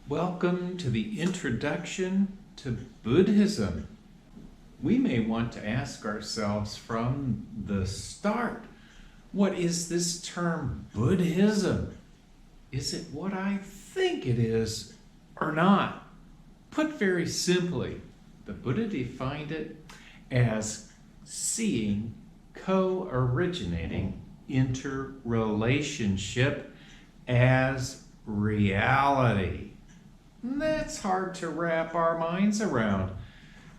Welcome to the introduction to Buddhism. We may want to ask ourselves from the start, what is this term Buddhism? Is it what I think it is or not? Put very simply, the Buddha defined it as seeing co-originating interrelationship as reality. That's hard to wrap our minds around.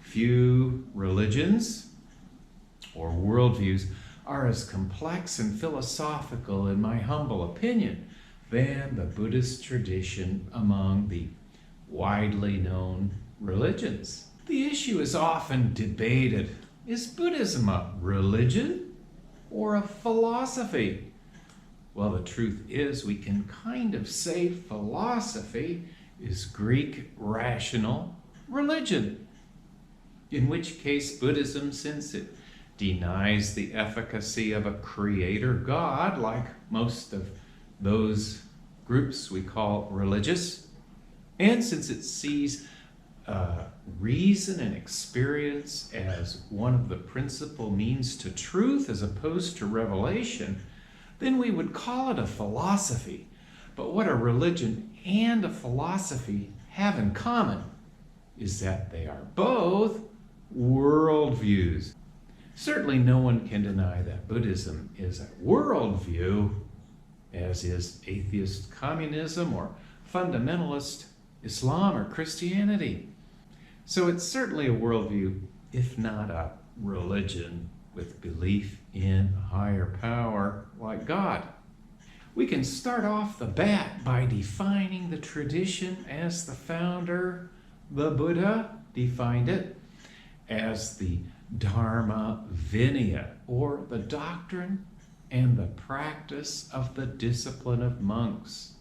Few religions or worldviews are as complex and philosophical, in my humble opinion, than the Buddhist tradition among the widely known religions. The issue is often debated. Is Buddhism a religion or a philosophy? Well, the truth is we can kind of say philosophy is Greek rational religion, in which case Buddhism, since it denies the efficacy of a creator God, like most of those groups we call religious, and since it sees reason and experience as one of the principal means to truth as opposed to revelation, then we would call it a philosophy. But what a religion and a philosophy have in common is that they are both worldviews. Certainly no one can deny that Buddhism is a worldview, as is atheist communism or fundamentalist Islam or Christianity. So it's certainly a worldview, if not a religion with belief in a higher power like God. We can start off the bat by defining the tradition as the founder, the Buddha, defined it as the Dharma Vinaya, or the doctrine and the practice of the discipline of monks.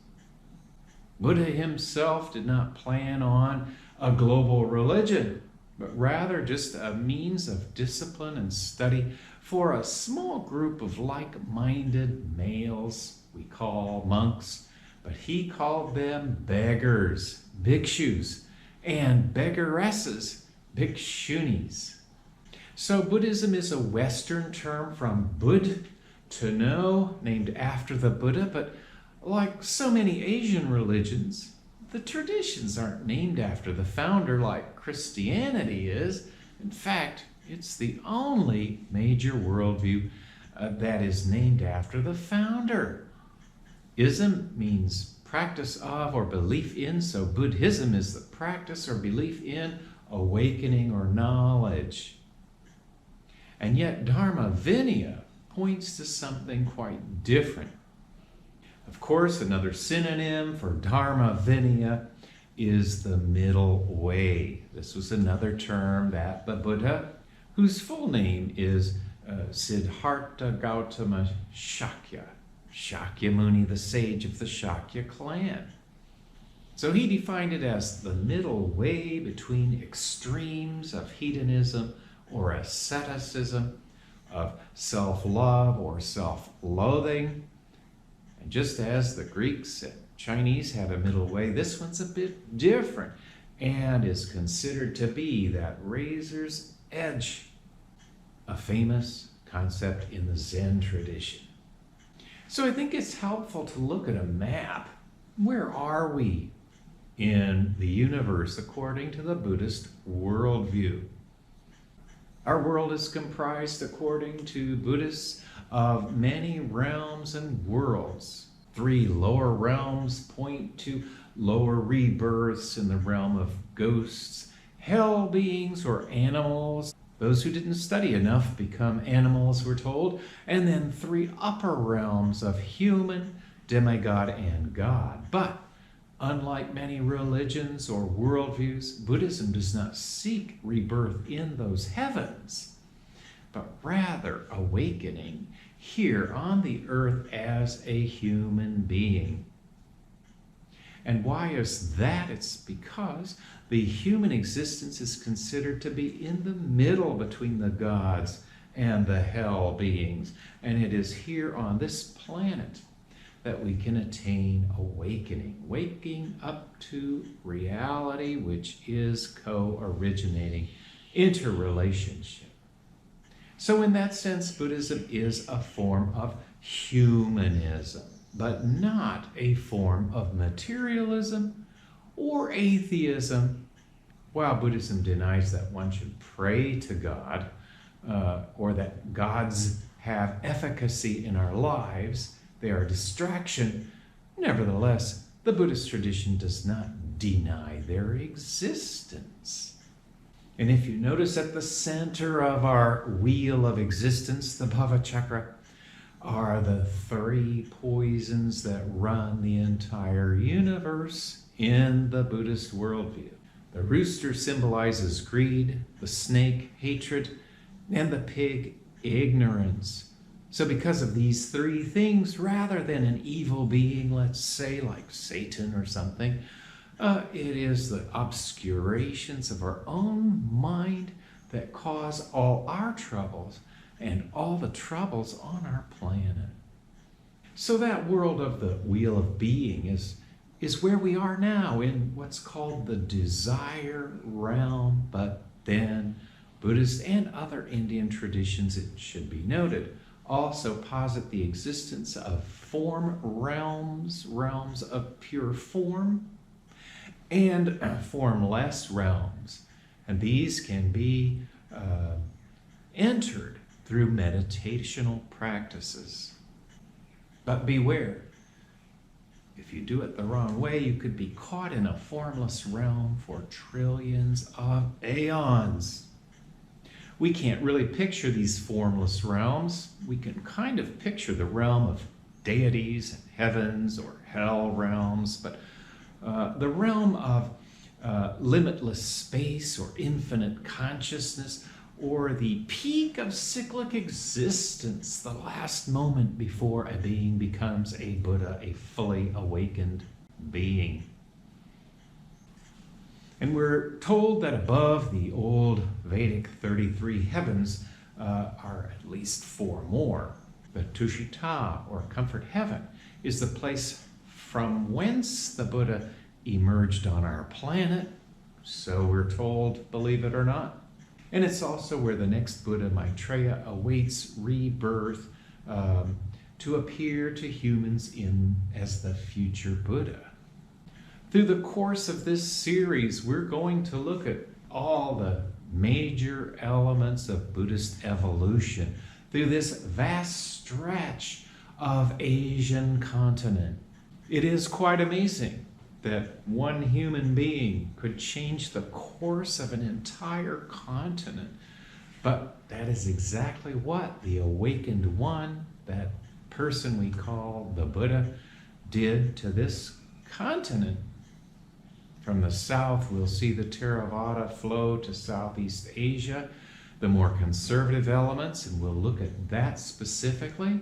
Buddha himself did not plan on a global religion, but rather just a means of discipline and study for a small group of like-minded males we call monks, but he called them beggars, bhikshus, and beggaresses, bhikshunis. So Buddhism is a Western term from Bud, to know, named after the Buddha, but like so many Asian religions, the traditions aren't named after the founder like Christianity is. In fact, it's the only major worldview that is named after the founder. Ism means practice of or belief in, so Buddhism is the practice or belief in awakening or knowledge. And yet Dharma Vinaya points to something quite different. Of course, another synonym for Dharma Vinaya is the middle way. This was another term that the Buddha, whose full name is Siddhartha Gautama Shakyamuni, the sage of the Shakya clan. So he defined it as the middle way between extremes of hedonism or asceticism, of self-love or self-loathing. And just as the Greeks and Chinese had a middle way, this one's a bit different and is considered to be that razor's edge, a famous concept in the Zen tradition. So I think it's helpful to look at a map. Where are we in the universe according to the Buddhist worldview? Our world is comprised, according to Buddhists, of many realms and worlds. 3 lower realms point to lower rebirths in the realm of ghosts, hell beings or animals. Those who didn't study enough become animals, we're told. And then 3 upper realms of human, demigod, and God. But unlike many religions or worldviews, Buddhism does not seek rebirth in those heavens, but rather awakening here on the earth as a human being. And why is that? It's because the human existence is considered to be in the middle between the gods and the hell beings. And it is here on this planet that we can attain awakening, waking up to reality, which is co-originating interrelationship. So in that sense, Buddhism is a form of humanism, but not a form of materialism or atheism. While Buddhism denies that one should pray to God or that gods have efficacy in our lives, they are a distraction. Nevertheless, the Buddhist tradition does not deny their existence. And if you notice at the center of our wheel of existence, the Bhava Chakra, are the three poisons that run the entire universe in the Buddhist worldview. The rooster symbolizes greed, the snake, hatred, and the pig, ignorance. So because of these three things, rather than an evil being, let's say like Satan or something, it is the obscurations of our own mind that cause all our troubles and all the troubles on our planet. So that world of the wheel of being is where we are now, in what's called the desire realm, but then Buddhist and other Indian traditions, it should be noted, also posit the existence of form realms, realms of pure form, and formless realms. And these can be entered through meditational practices. But beware, if you do it the wrong way, you could be caught in a formless realm for trillions of aeons. We can't really picture these formless realms. We can kind of picture the realm of deities, heavens, or hell realms, but the realm of limitless space or infinite consciousness, or the peak of cyclic existence, the last moment before a being becomes a Buddha, a fully awakened being. And we're told that above the old Vedic 33 heavens are at least 4 more. The Tushita, or comfort heaven, is the place from whence the Buddha emerged on our planet. So we're told, believe it or not. And it's also where the next Buddha, Maitreya, awaits rebirth to appear to humans as the future Buddha. Through the course of this series, we're going to look at all the major elements of Buddhist evolution through this vast stretch of Asian continent. It is quite amazing that one human being could change the course of an entire continent. But that is exactly what the awakened one, that person we call the Buddha, did to this continent. From the south, we'll see the Theravada flow to Southeast Asia, the more conservative elements, and we'll look at that specifically.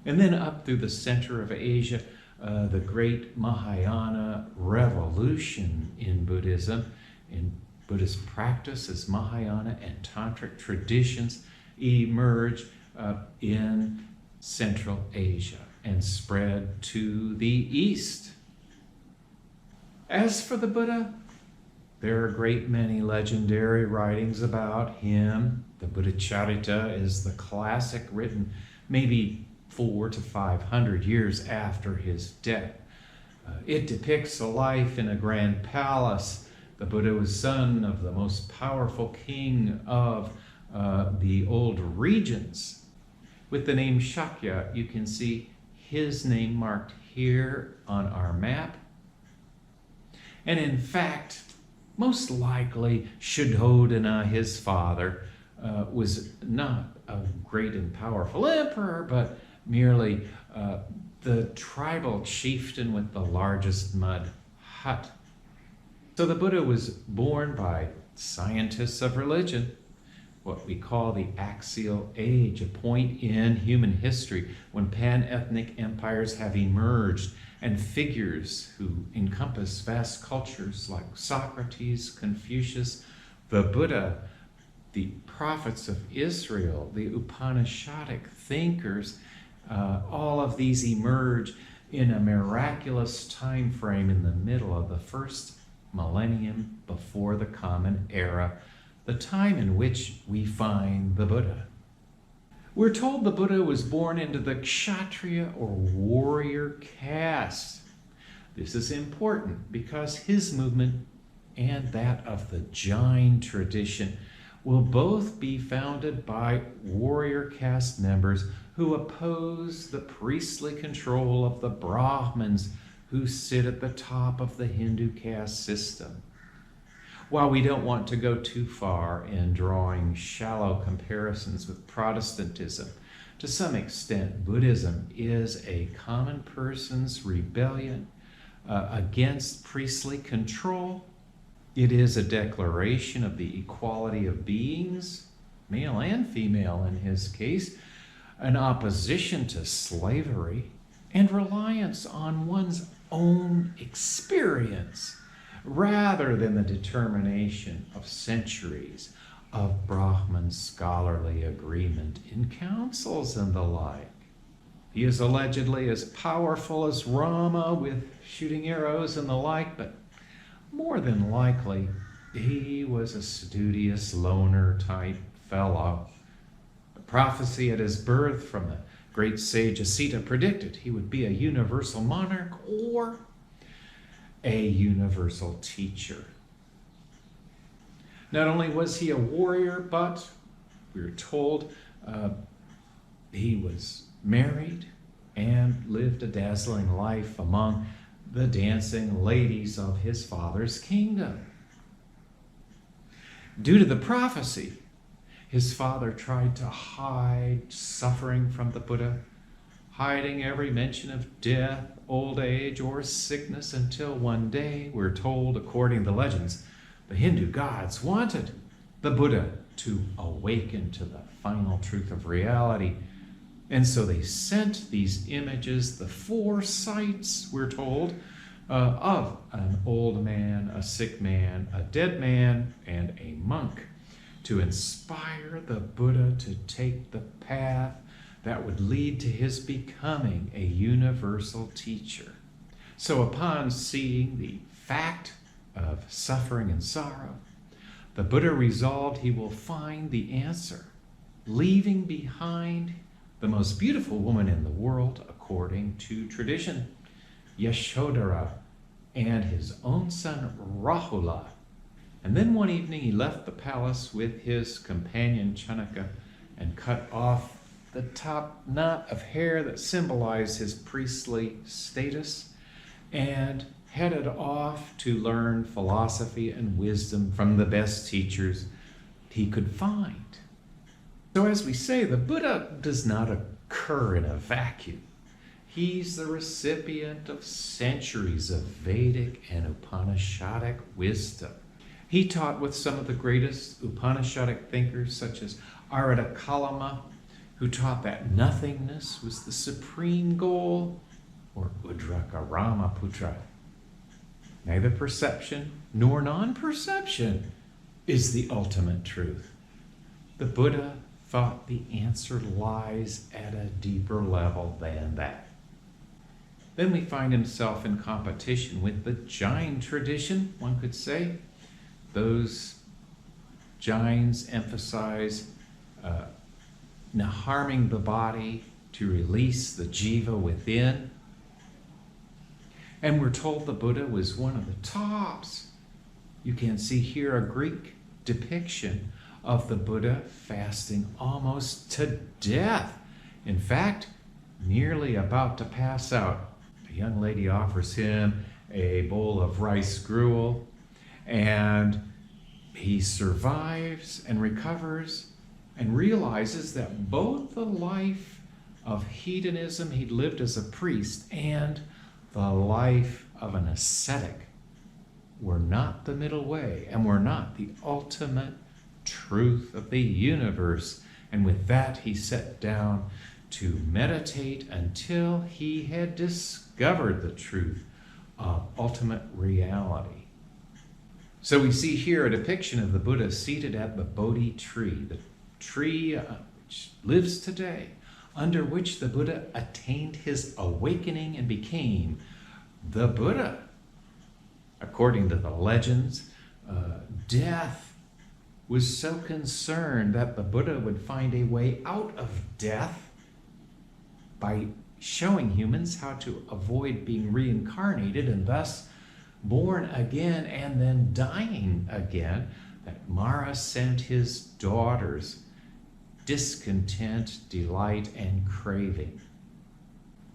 And then up through the center of Asia, the great Mahayana revolution in Buddhism, in Buddhist practice as Mahayana and Tantric traditions emerge in Central Asia and spread to the east. As for the Buddha, there are a great many legendary writings about him. The Buddha Charita is the classic, written maybe 400 to 500 years after his death. It depicts a life in a grand palace. The Buddha was son of the most powerful king of the old regions. With the name Shakya, you can see his name marked here on our map. And in fact, most likely Shuddhodana, his father, was not a great and powerful emperor, but merely the tribal chieftain with the largest mud hut. So the Buddha was born by scientists of religion, what we call the axial age, a point in human history when pan-ethnic empires have emerged and figures who encompass vast cultures like Socrates, Confucius, the Buddha, the prophets of Israel, the Upanishadic thinkers, All of these emerge in a miraculous time frame in the middle of the first millennium before the Common Era, the time in which we find the Buddha. We're told the Buddha was born into the Kshatriya or warrior caste. This is important because his movement and that of the Jain tradition will both be founded by warrior caste members who oppose the priestly control of the Brahmins who sit at the top of the Hindu caste system. While we don't want to go too far in drawing shallow comparisons with Protestantism, to some extent Buddhism is a common person's rebellion against priestly control. It is a declaration of the equality of beings, male and female in his case, an opposition to slavery, and reliance on one's own experience rather than the determination of centuries of Brahman scholarly agreement in councils and the like. He is allegedly as powerful as Rama with shooting arrows and the like, but more than likely, he was a studious loner type fellow. The prophecy at his birth from the great sage Asita predicted he would be a universal monarch or a universal teacher. Not only was he a warrior, but we're told he was married and lived a dazzling life among the dancing ladies of his father's kingdom. Due to the prophecy, his father tried to hide suffering from the Buddha, hiding every mention of death, old age, or sickness until one day, we're told, according to the legends, the Hindu gods wanted the Buddha to awaken to the final truth of reality. And so they sent these images, the 4 sights, we're told, of an old man, a sick man, a dead man, and a monk to inspire the Buddha to take the path that would lead to his becoming a universal teacher. So upon seeing the fact of suffering and sorrow, the Buddha resolved he will find the answer, leaving behind the most beautiful woman in the world, according to tradition, Yashodhara, and his own son Rahula. And then one evening he left the palace with his companion Chanaka and cut off the top knot of hair that symbolized his priestly status and headed off to learn philosophy and wisdom from the best teachers he could find. So as we say, the Buddha does not occur in a vacuum. He's the recipient of centuries of Vedic and Upanishadic wisdom. He taught with some of the greatest Upanishadic thinkers such as Arada Kalama, who taught that nothingness was the supreme goal, or Udraka Ramaputra. Neither perception nor non-perception is the ultimate truth. The Buddha thought the answer lies at a deeper level than that. Then we find himself in competition with the Jain tradition, one could say. Those Jains emphasize not harming the body to release the jiva within. And we're told the Buddha was one of the tops. You can see here a Greek depiction of the Buddha fasting almost to death. In fact, nearly about to pass out. A young lady offers him a bowl of rice gruel, and he survives and recovers and realizes that both the life of hedonism he'd lived as a priest and the life of an ascetic were not the middle way and were not the ultimate truth of the universe. And with that, he sat down to meditate until he had discovered the truth of ultimate reality. So we see here a depiction of the Buddha seated at the Bodhi tree, the tree which lives today, under which the Buddha attained his awakening and became the Buddha. According to the legends, death was so concerned that the Buddha would find a way out of death by showing humans how to avoid being reincarnated and thus born again and then dying again, that Mara sent his daughters discontent, delight, and craving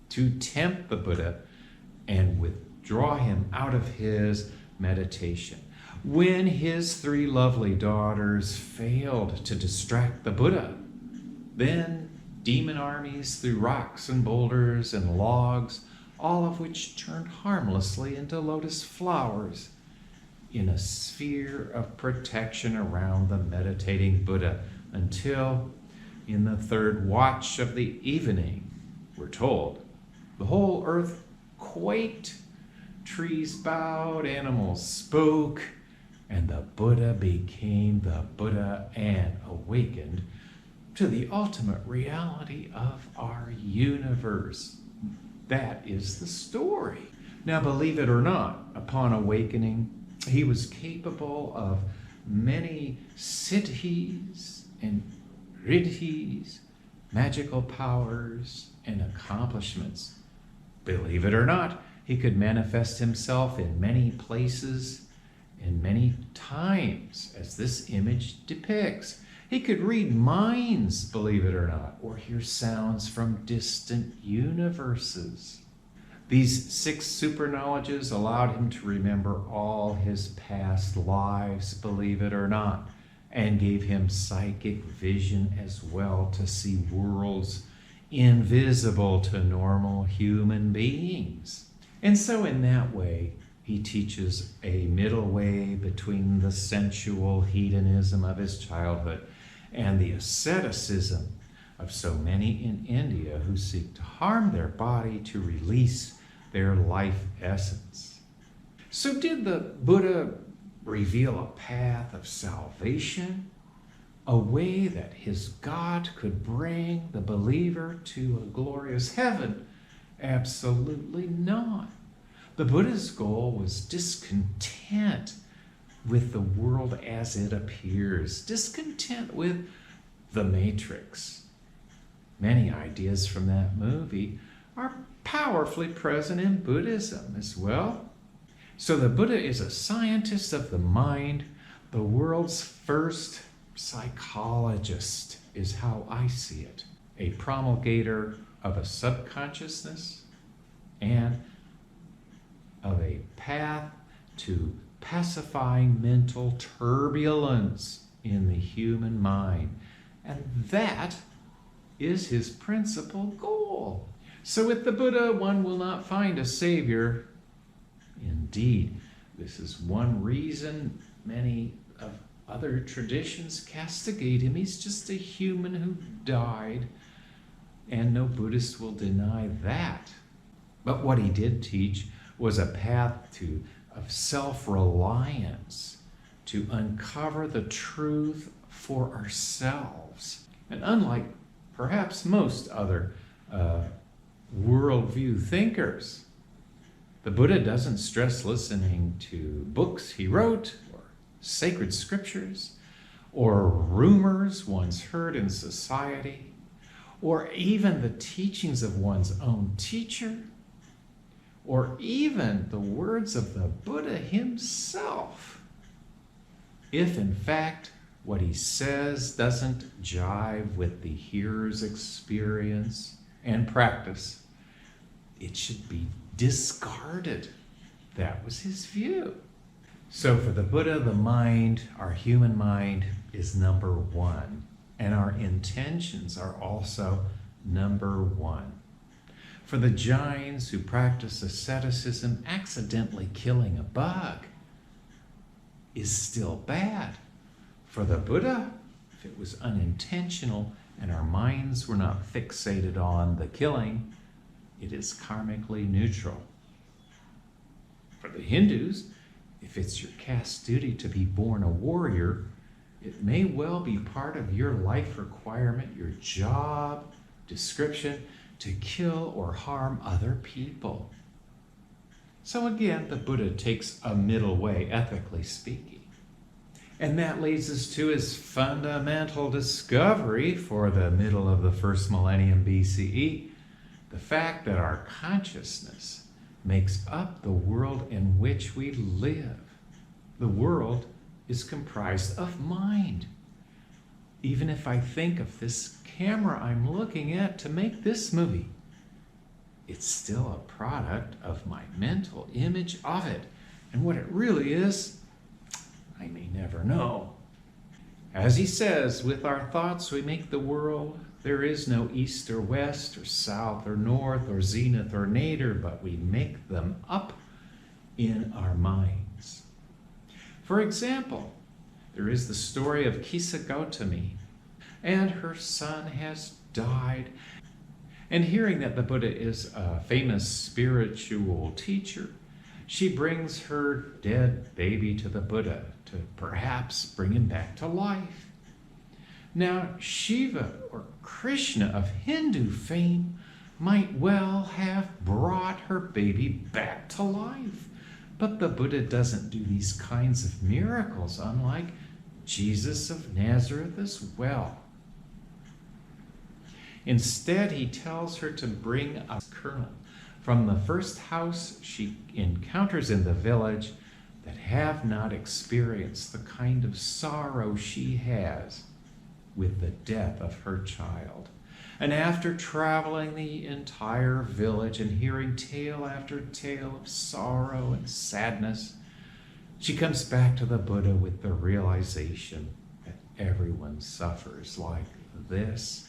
to tempt the Buddha and withdraw him out of his meditation. When his 3 lovely daughters failed to distract the Buddha, then demon armies threw rocks and boulders and logs, all of which turned harmlessly into lotus flowers in a sphere of protection around the meditating Buddha, until in the 3rd watch of the evening, we're told, the whole earth quaked, trees bowed, animals spoke, and the Buddha became the Buddha and awakened to the ultimate reality of our universe. That is the story. Now, believe it or not, upon awakening, he was capable of many siddhis and riddhis, magical powers and accomplishments. Believe it or not, he could manifest himself in many places and many times, as this image depicts. He could read minds, believe it or not, or hear sounds from distant universes. These 6 super knowledges allowed him to remember all his past lives, believe it or not, and gave him psychic vision as well to see worlds invisible to normal human beings. And so in that way, he teaches a middle way between the sensual hedonism of his childhood and the asceticism of so many in India who seek to harm their body to release their life essence. So did the Buddha reveal a path of salvation, a way that his God could bring the believer to a glorious heaven? Absolutely not. The Buddha's goal was discontent with the world as it appears, discontent with the Matrix. Many ideas from that movie are powerfully present in Buddhism as well. So the Buddha is a scientist of the mind, the world's first psychologist is how I see it, a promulgator of a subconsciousness and of a path to pacifying mental turbulence in the human mind. And that is his principal goal. So with the Buddha, one will not find a savior. Indeed, this is one reason many of other traditions castigate him. He's just a human who died, and no Buddhist will deny that. But what he did teach was a path of self-reliance, to uncover the truth for ourselves. And unlike perhaps most other worldview thinkers, the Buddha doesn't stress listening to books he wrote, or sacred scriptures, or rumors once heard in society, or even the teachings of one's own teacher, or even the words of the Buddha himself. If in fact what he says doesn't jive with the hearer's experience and practice, it should be discarded. That was his view. So for the Buddha, the mind, our human mind, is number 1, and our intentions are also number 1. For the Jains who practice asceticism, accidentally killing a bug is still bad. For the Buddha, if it was unintentional and our minds were not fixated on the killing, it is karmically neutral. For the Hindus, if it's your caste duty to be born a warrior, it may well be part of your life requirement, your job, description to kill or harm other people. So again, the Buddha takes a middle way, ethically speaking. And that leads us to his fundamental discovery for the middle of the first millennium BCE, the fact that our consciousness makes up the world in which we live. The world is comprised of mind. Even if I think of this camera I'm looking at to make this movie, it's still a product of my mental image of it. And what it really is, I may never know. As he says, with our thoughts we make the world. There is no east or west or south or north or zenith or nadir, but we make them up in our minds. For example, there is the story of Siddhartha Gautama, and her son has died. And hearing that the Buddha is a famous spiritual teacher, she brings her dead baby to the Buddha to perhaps bring him back to life. Now, Shiva or Krishna of Hindu fame might well have brought her baby back to life. But the Buddha doesn't do these kinds of miracles, unlike Jesus of Nazareth as well. Instead, he tells her to bring a kernel from the first house she encounters in the village that have not experienced the kind of sorrow she has with the death of her child. And after traveling the entire village and hearing tale after tale of sorrow and sadness, she comes back to the Buddha with the realization that everyone suffers like this,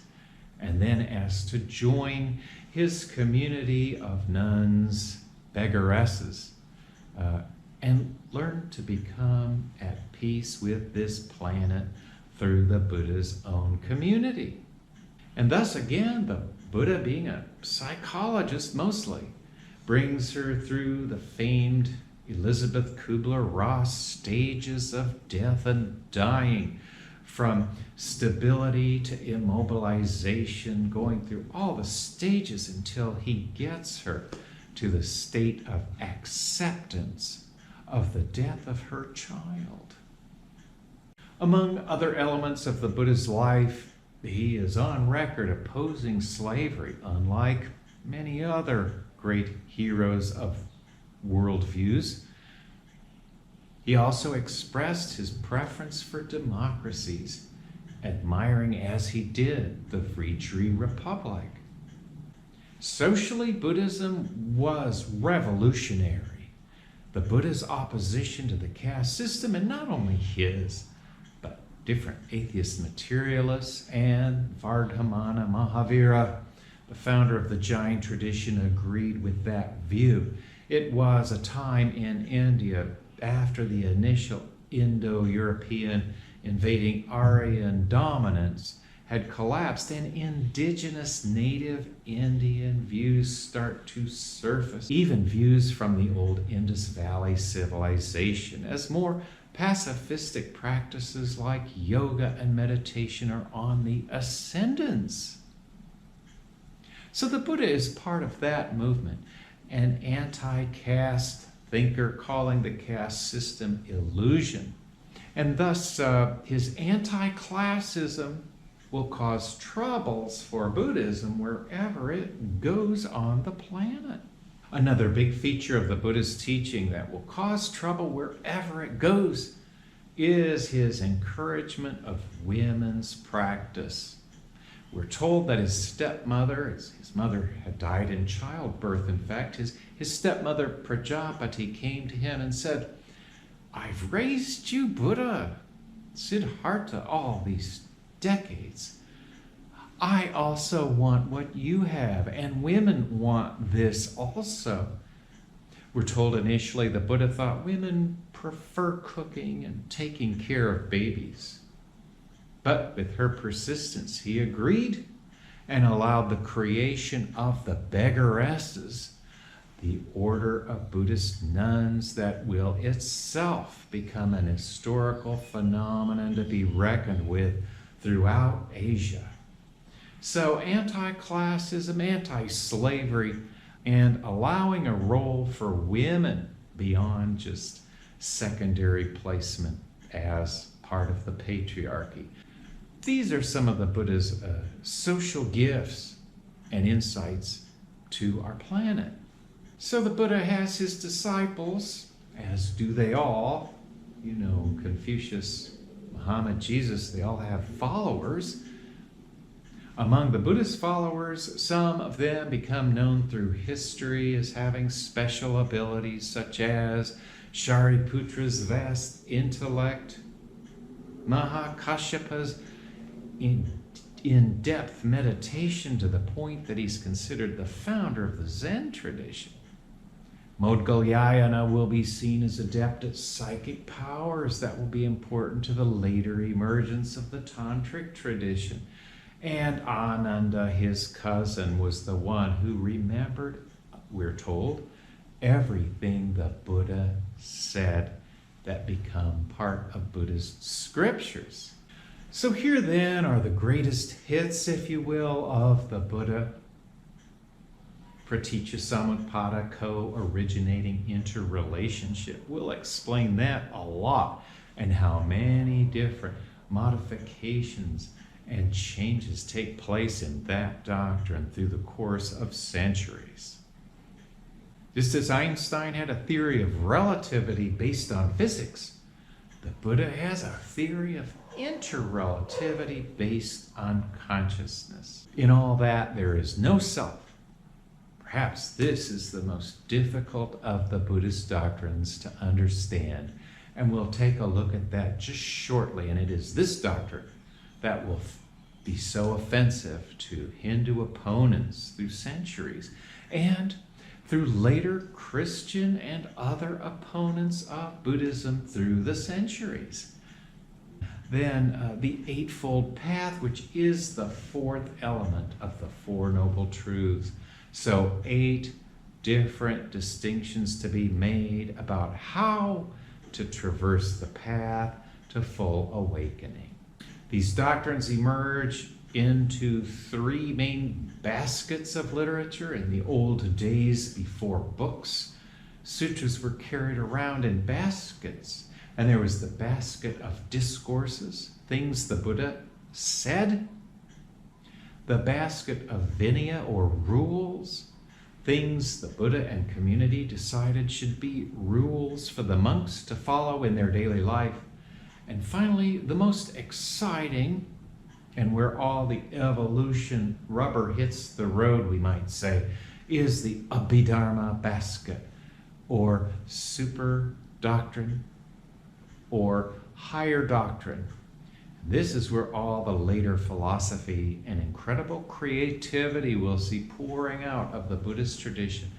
and then asks to join his community of nuns, beggaresses, and learn to become at peace with this planet through the Buddha's own community. And thus again, the Buddha, being a psychologist mostly, brings her through the famed Elizabeth Kubler-Ross stages of death and dying, from stability to immobilization, going through all the stages until he gets her to the state of acceptance of the death of her child. Among other elements of the Buddha's life, he is on record opposing slavery, unlike many other great heroes of worldviews. He also expressed his preference for democracies, admiring as he did the free trade republic. Socially, Buddhism was revolutionary. The Buddha's opposition to the caste system, and not only his, but different atheist materialists and Vardhamana Mahavira, the founder of the Jain tradition, agreed with that view. It was a time in India after the initial Indo-European invading Aryan dominance had collapsed and indigenous native Indian views start to surface, even views from the old Indus Valley civilization, as more pacifistic practices like yoga and meditation are on the ascendance. So the Buddha is part of that movement, an anti-caste thinker calling the caste system illusion. And thus his anti-classism will cause troubles for Buddhism wherever it goes on the planet. Another big feature of the Buddha's teaching that will cause trouble wherever it goes is his encouragement of women's practice. We're told that his stepmother, his mother had died in childbirth, in fact, his stepmother Prajapati came to him and said, "I've raised you, Buddha, Siddhartha, all these decades. I also want what you have, and women want this also." We're told initially the Buddha thought women prefer cooking and taking care of babies. But with her persistence, he agreed and allowed the creation of the beggaresses, the order of Buddhist nuns that will itself become an historical phenomenon to be reckoned with throughout Asia. So anti-classism, anti-slavery, and allowing a role for women beyond just secondary placement as part of the patriarchy. These are some of the Buddha's social gifts and insights to our planet. So the Buddha has his disciples, as do they all. You know, Confucius, Muhammad, Jesus, they all have followers. Among the Buddhist followers, some of them become known through history as having special abilities, such as Shariputra's vast intellect, Mahakashyapa's in-depth meditation to the point that he's considered the founder of the Zen tradition. Maudgalyayana will be seen as adept at psychic powers that will be important to the later emergence of the Tantric tradition. And Ananda, his cousin, was the one who remembered, we're told, everything the Buddha said that become part of Buddhist scriptures. So here then are the greatest hits, if you will, of the Buddha. Praticca Samutpada, co-originating interrelationship. We'll explain that a lot and how many different modifications and changes take place in that doctrine through the course of centuries. Just as Einstein had a theory of relativity based on physics, the Buddha has a theory of interrelativity based on consciousness. In all that, there is no self. Perhaps this is the most difficult of the Buddhist doctrines to understand, and we'll take a look at that just shortly. And it is this doctrine that will be so offensive to Hindu opponents through centuries and through later Christian and other opponents of Buddhism through the centuries. Then the Eightfold Path, which is the fourth element of the Four Noble Truths. So 8 different distinctions to be made about how to traverse the path to full awakening. These doctrines emerge into 3 main baskets of literature. In the old days before books, sutras were carried around in baskets. And there was the basket of discourses, things the Buddha said. The basket of Vinaya, or rules, things the Buddha and community decided should be rules for the monks to follow in their daily life. And finally, the most exciting, and where all the evolution rubber hits the road, we might say, is the Abhidharma basket, or super doctrine, or higher doctrine. This is where all the later philosophy and incredible creativity we'll see pouring out of the Buddhist tradition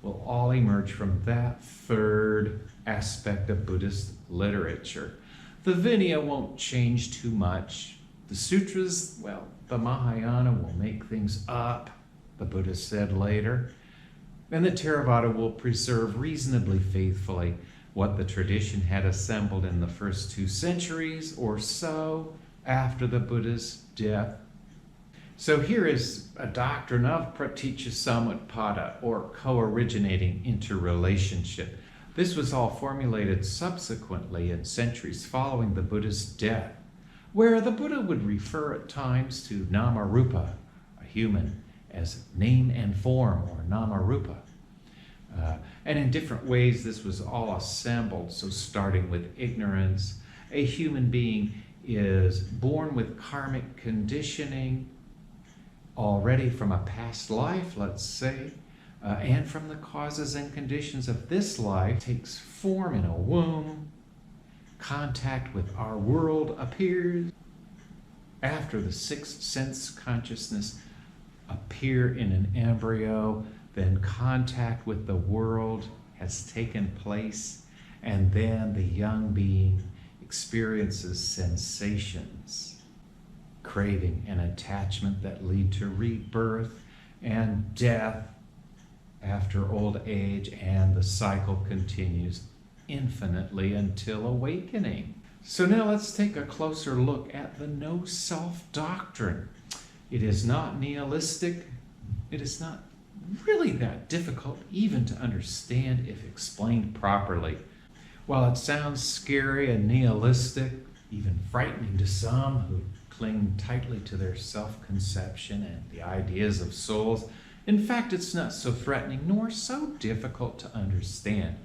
will all emerge from that third aspect of Buddhist literature. The Vinaya won't change too much. The sutras, well, the Mahayana will make things up, the Buddha said later. And the Theravada will preserve reasonably faithfully what the tradition had assembled in the first 2 centuries or so after the Buddha's death. So here is a doctrine of Praticca Samutpada, or co-originating interrelationship. This was all formulated subsequently in centuries following the Buddha's death, where the Buddha would refer at times to Nama-rupa, a human, as name and form, or Nama-rupa. And in different ways this was all assembled. So starting with ignorance, a human being is born with karmic conditioning already from a past life, let's say, and from the causes and conditions of this life, takes form in a womb. Contact with our world appears. After the 6th sense consciousness appear in an embryo, then contact with the world has taken place, and then the young being experiences sensations, craving and attachment that lead to rebirth and death after old age, and the cycle continues infinitely until awakening. So now let's take a closer look at the no-self doctrine. It is not nihilistic. It is not really that difficult even to understand if explained properly. While it sounds scary and nihilistic, even frightening to some who cling tightly to their self-conception and the ideas of souls, in fact, it's not so threatening nor so difficult to understand.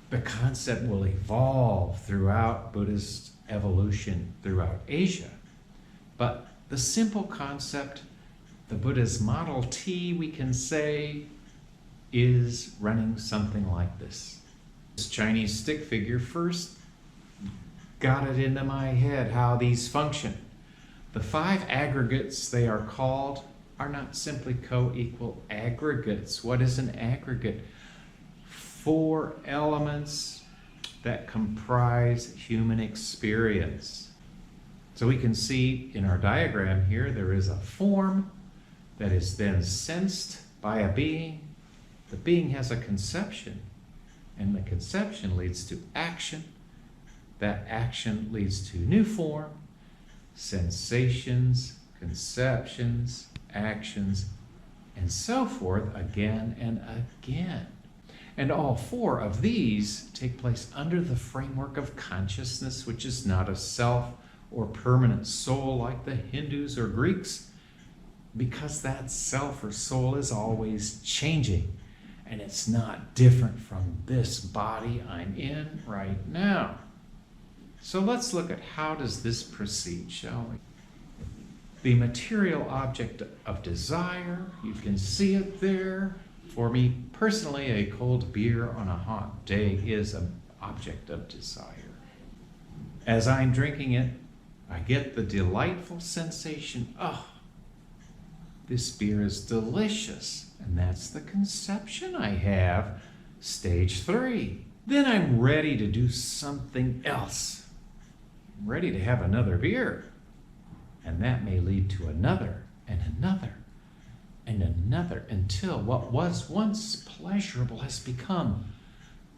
The concept will evolve throughout Buddhist evolution throughout Asia. But the simple concept, the Buddha's Model T, we can say, is running something like this. This Chinese stick figure first got it into my head how these function. The 5 aggregates, they are called, are not simply co-equal aggregates. What is an aggregate? 4 elements that comprise human experience. So we can see in our diagram here, there is a form that is then sensed by a being. The being has a conception, and the conception leads to action. That action leads to new form, sensations, conceptions, actions, and so forth again and again. And all 4 of these take place under the framework of consciousness, which is not a self or permanent soul like the Hindus or Greeks, because that self or soul is always changing, and it's not different from this body I'm in right now. So let's look at how does this proceed, shall we? The material object of desire, you can see it there. For me personally, a cold beer on a hot day is an object of desire. As I'm drinking it, I get the delightful sensation, oh, this beer is delicious, and that's the conception I have, stage 3. Then I'm ready to do something else. I'm ready to have another beer, and that may lead to another and another and another until what was once pleasurable has become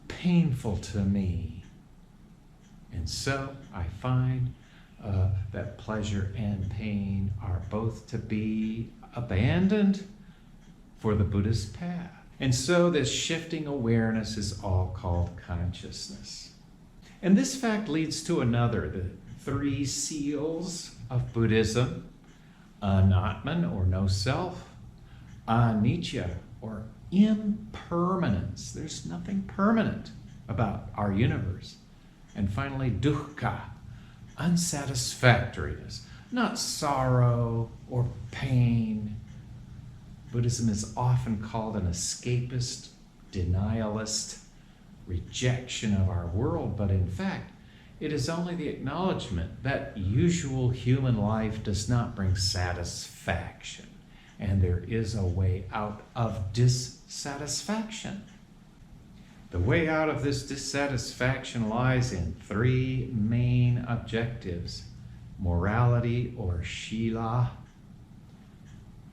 painful to me. And so I find that pleasure and pain are both to be abandoned for the Buddhist path. And so this shifting awareness is all called consciousness. And this fact leads to another, the 3 seals of Buddhism: Anatman, or no self; Anicca, or impermanence. There's nothing permanent about our universe. And finally, Dukkha, unsatisfactoriness, not sorrow or pain. Buddhism is often called an escapist, denialist rejection of our world, but in fact, it is only the acknowledgement that usual human life does not bring satisfaction, and there is a way out of dissatisfaction. The way out of this dissatisfaction lies in 3 main objectives: morality, or shila;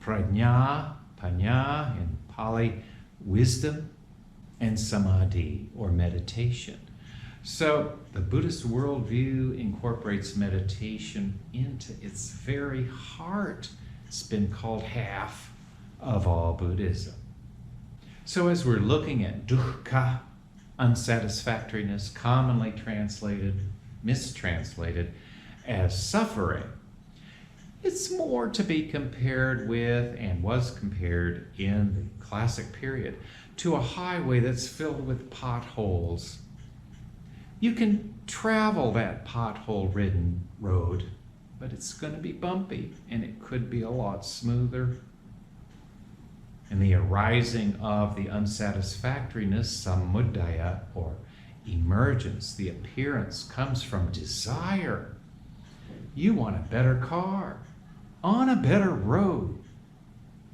prajna, panya in Pali, wisdom; and samadhi, or meditation. So the Buddhist worldview incorporates meditation into its very heart. It's been called half of all Buddhism. So as we're looking at dukkha, unsatisfactoriness, commonly mistranslated as suffering, it's more to be compared with, and was compared in the classic period, to a highway that's filled with potholes. You can travel that pothole-ridden road, but it's going to be bumpy, and it could be a lot smoother. And the arising of the unsatisfactoriness, samudaya, or emergence, the appearance, comes from desire. You want a better car, on a better road,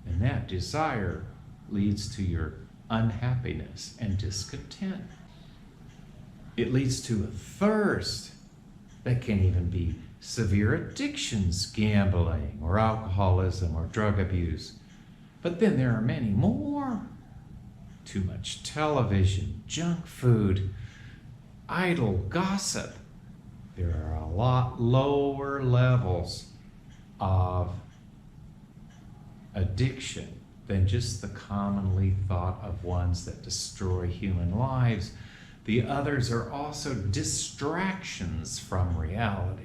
and that desire leads to your unhappiness and discontent. It leads to a thirst that can even be severe addictions, gambling, or alcoholism, or drug abuse. But then there are many more. Too much television, junk food, idle gossip. There are a lot lower levels of addiction than just the commonly thought of ones that destroy human lives. The others are also distractions from reality.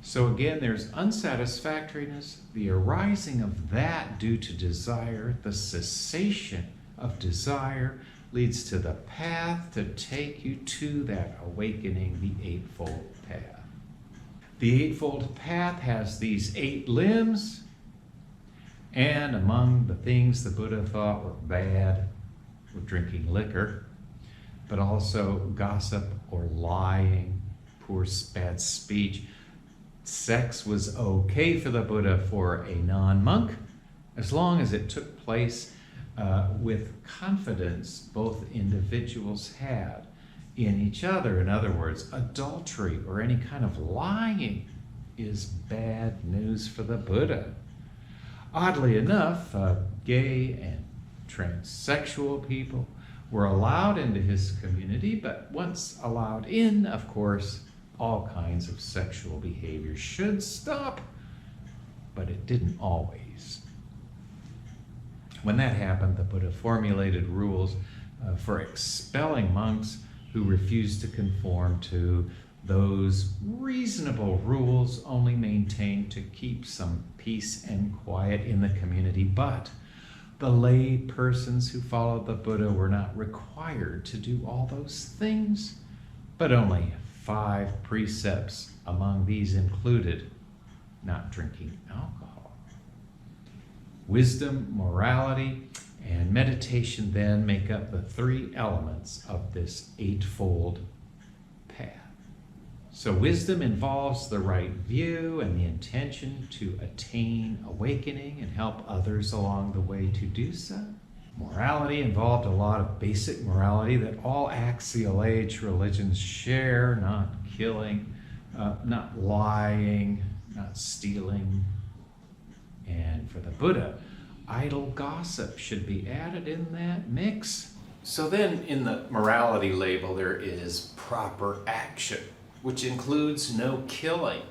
So again, there's unsatisfactoriness, the arising of that due to desire, the cessation of desire leads to the path to take you to that awakening, the Eightfold Path. The Eightfold Path has these 8 limbs, and among the things the Buddha thought were bad were drinking liquor, but also gossip or lying, poor bad speech. Sex was okay for the Buddha for a non-monk, as long as it took place with confidence both individuals had in each other. In other words, adultery or any kind of lying is bad news for the Buddha. Oddly enough, gay and transsexual people were allowed into his community, but once allowed in, of course, all kinds of sexual behavior should stop, but it didn't always. When that happened, the Buddha formulated rules for expelling monks who refused to conform to those reasonable rules only maintained to keep some peace and quiet in the community. But the lay persons who followed the Buddha were not required to do all those things, but only 5 precepts among these included not drinking alcohol. Wisdom, morality, and meditation then make up the 3 elements of this Eightfold Path. So wisdom involves the right view and the intention to attain awakening and help others along the way to do so. Morality involved a lot of basic morality that all axial age religions share: not killing, not lying, not stealing. And for the Buddha, idle gossip should be added in that mix. So then in the morality label there is proper action, which includes no killing.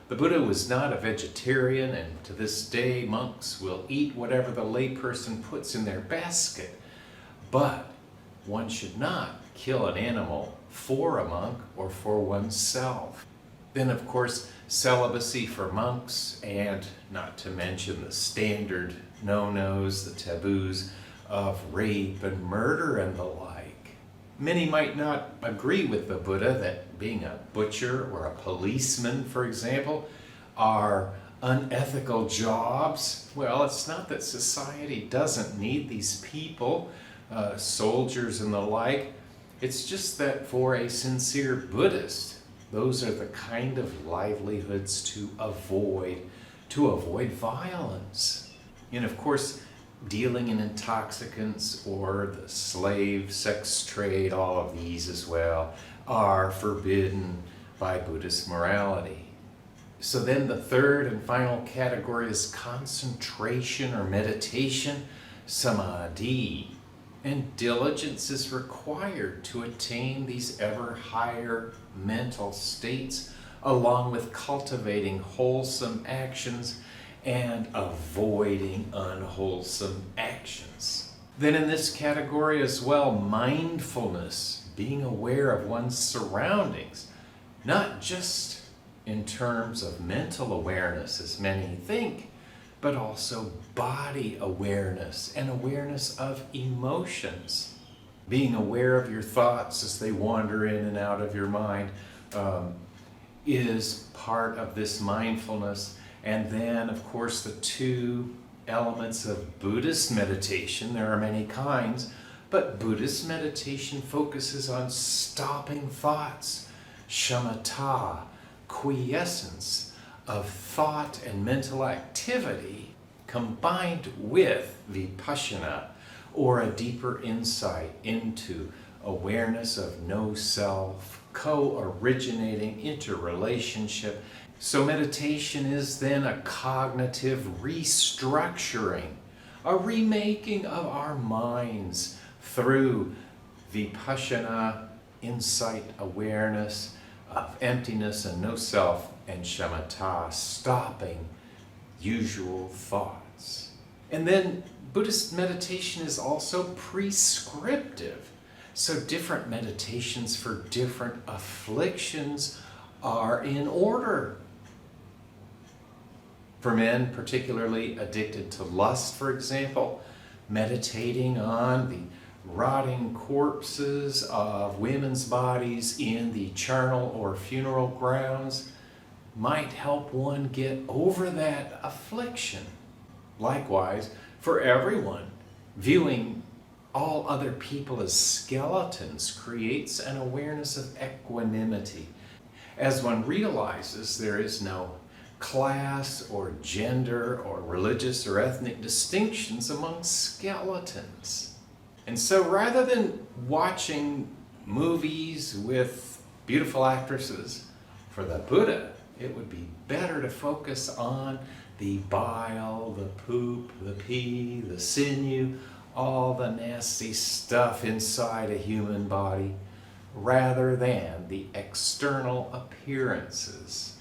The Buddha was not a vegetarian, and to this day monks will eat whatever the layperson puts in their basket. But one should not kill an animal for a monk or for oneself. Then of course celibacy for monks, and not to mention the standard no-nos, the taboos of rape and murder and the like. Many might not agree with the Buddha that being a butcher or a policeman, for example, are unethical jobs. Well, it's not that society doesn't need these people, soldiers and the like. It's just that for a sincere Buddhist, those are the kind of livelihoods to avoid violence. And of course, dealing in intoxicants or the slave sex trade, all of these as well, are forbidden by Buddhist morality. So then the third and final category is concentration or meditation, samadhi. And diligence is required to attain these ever higher mental states, along with cultivating wholesome actions and avoiding unwholesome actions. Then in this category as well, mindfulness, being aware of one's surroundings, not just in terms of mental awareness as many think, but also body awareness and awareness of emotions. Being aware of your thoughts as they wander in and out of your mind is part of this mindfulness. And then, of course, the 2 elements of Buddhist meditation. There are many kinds, but Buddhist meditation focuses on stopping thoughts, shamatha, quiescence of thought and mental activity, combined with vipassana, or a deeper insight into awareness of no self, co-originating interrelationship. So meditation is then a cognitive restructuring, a remaking of our minds through vipassana, insight, awareness of emptiness and no self, and shamatha, stopping usual thoughts. thoughts. And then Buddhist meditation is also prescriptive. So different meditations for different afflictions are in order. For men, particularly addicted to lust, for example, meditating on the rotting corpses of women's bodies in the charnel or funeral grounds might help one get over that affliction. Likewise, for everyone, viewing all other people as skeletons creates an awareness of equanimity. As one realizes there is no class or gender or religious or ethnic distinctions among skeletons. And so rather than watching movies with beautiful actresses, for the Buddha, it would be better to focus on the bile, the poop, the pee, the sinew, all the nasty stuff inside a human body, rather than the external appearances.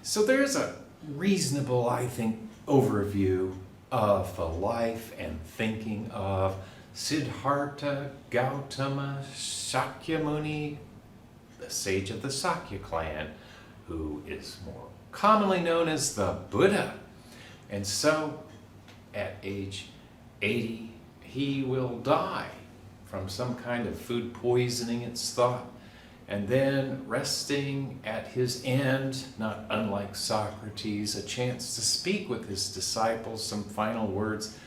So there's a reasonable, I think, overview of the life and thinking of Siddhartha Gautama Shakyamuni, the sage of the Sakya clan, who is more commonly known as the Buddha. And so, at age 80, he will die from some kind of food poisoning, it's thought, and then resting at his end, not unlike Socrates, a chance to speak with his disciples some final words.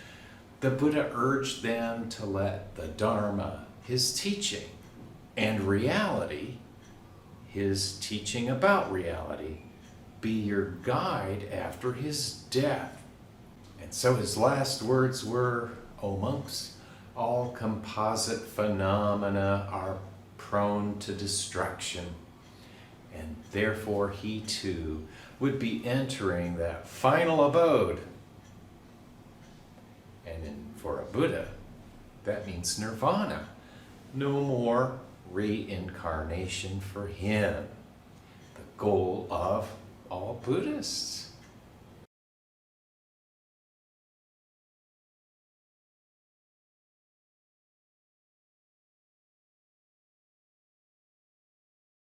The Buddha urged them to let the Dharma, his teaching, and reality, his teaching about reality, be your guide after his death. And so his last words were, "O monks, all composite phenomena are prone to destruction," and therefore he too would be entering that final abode. And for a Buddha, that means nirvana, no more reincarnation for him, the goal of all Buddhists.